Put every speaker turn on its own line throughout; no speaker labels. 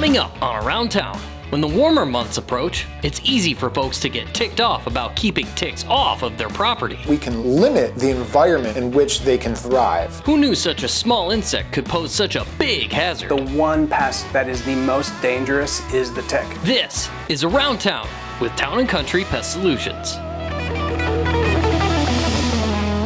Coming up on Around Town. When the warmer months approach, it's easy for folks to get ticked off about keeping ticks off of their property.
We can limit the environment in which they can thrive.
Who knew such a small insect could pose such a big hazard?
The one pest that is the most dangerous is the tick.
This is Around Town with Town & Country Pest Solutions.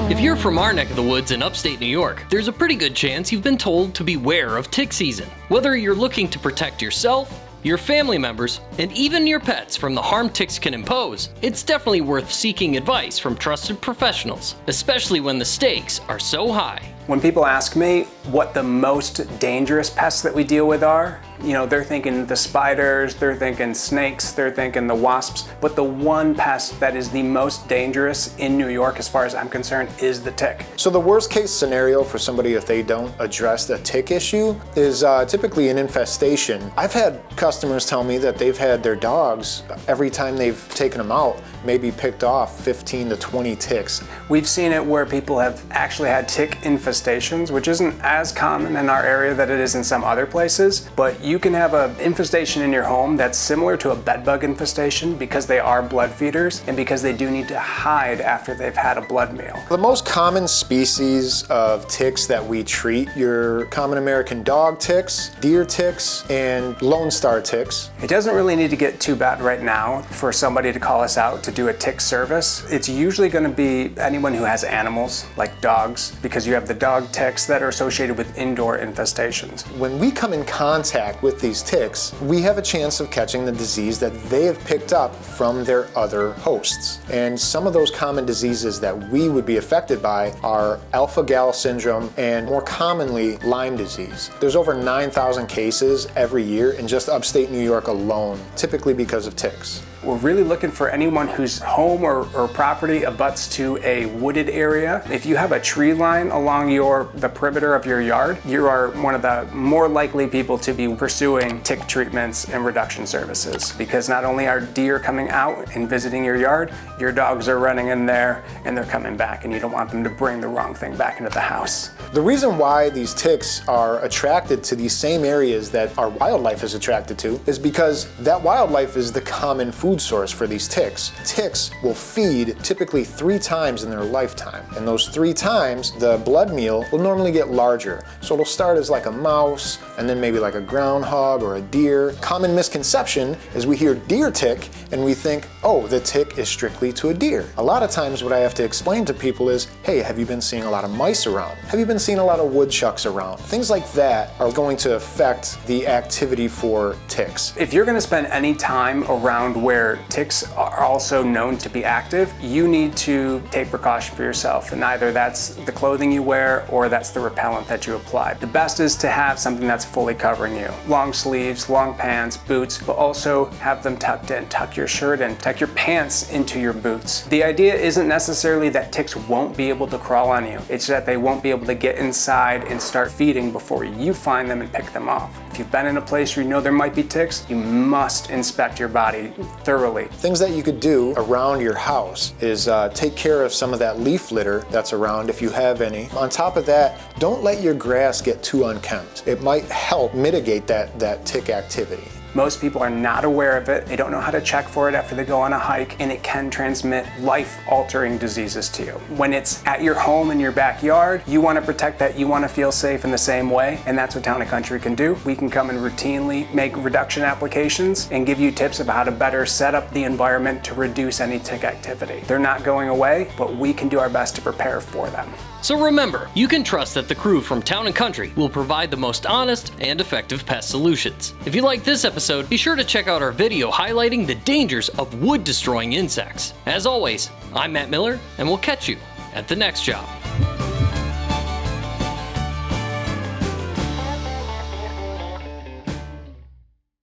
If you're from our neck of the woods in upstate New York, there's a pretty good chance you've been told to beware of tick season. Whether you're looking to protect yourself, your family members, and even your pets from the harm ticks can impose, it's definitely worth seeking advice from trusted professionals, especially when the stakes are so high.
When people ask me what the most dangerous pests that we deal with are, they're thinking the spiders, they're thinking snakes, they're thinking the wasps, but the one pest that is the most dangerous in New York, as far as I'm concerned, is the tick.
So the worst case scenario for somebody if they don't address the tick issue is typically an infestation. I've had customers tell me that they've had their dogs, every time they've taken them out, maybe picked off 15 to 20 ticks.
We've seen it where people have actually had tick infestations, which isn't as common in our area that it is in some other places, but you can have an infestation in your home that's similar to a bedbug infestation because they are blood feeders and because they do need to hide after they've had a blood meal.
The most common species of ticks that we treat, your common American dog ticks, deer ticks, and Lone Star ticks.
It doesn't really need to get too bad right now for somebody to call us out to do a tick service. It's usually going to be anyone who has animals like dogs, because you have the dog ticks that are associated with indoor infestations.
When we come in contact with these ticks, we have a chance of catching the disease that they have picked up from their other hosts. And some of those common diseases that we would be affected by are alpha-gal syndrome and more commonly Lyme disease. There's over 9,000 cases every year in just upstate New York alone, typically because of ticks.
We're really looking for anyone whose home or property abuts to a wooded area. If you have a tree line along the perimeter of your yard, you are one of the more likely people to be pursuing tick treatments and reduction services, because not only are deer coming out and visiting your yard, your dogs are running in there and they're coming back, and you don't want them to bring the wrong thing back into the house.
The reason why these ticks are attracted to these same areas that our wildlife is attracted to is because that wildlife is the common food source for these ticks. Ticks will feed typically 3 times in their lifetime, and those 3 times the blood meal will normally get larger. So it'll start as like a mouse and then maybe like a groundhog or a deer. Common misconception is we hear deer tick and we think, oh, the tick is strictly to a deer. A lot of times what I have to explain to people is, hey, have you been seeing a lot of mice around? Have you been seeing a lot of woodchucks around? Things like that are going to affect the activity for ticks.
If you're going to spend any time around where ticks are also known to be active, you need to take precaution for yourself, and either that's the clothing you wear or that's the repellent that you apply. The best is to have something that's fully covering you. Long sleeves, long pants, boots, but also have them tucked in. Tuck your shirt in, tuck your pants into your boots. The idea isn't necessarily that ticks won't be able to crawl on you, it's that they won't be able to get inside and start feeding before you find them and pick them off. If you've been in a place where you know there might be ticks, you must inspect your body thoroughly.
Things that you could do around your house is take care of some of that leaf litter that's around if you have any. On top of that, don't let your grass get too unkempt. It might help mitigate that tick activity.
Most people are not aware of it. They don't know how to check for it after they go on a hike, and it can transmit life-altering diseases to you. When it's at your home in your backyard, you want to protect that. You want to feel safe in the same way, and that's what Town & Country can do. We can come and routinely make reduction applications and give you tips about how to better set up the environment to reduce any tick activity. They're not going away, but we can do our best to prepare for them.
So remember, you can trust that the crew from Town & Country will provide the most honest and effective pest solutions. If you like this episode, be sure to check out our video highlighting the dangers of wood-destroying insects. As always, I'm Matt Miller, and we'll catch you at the next job.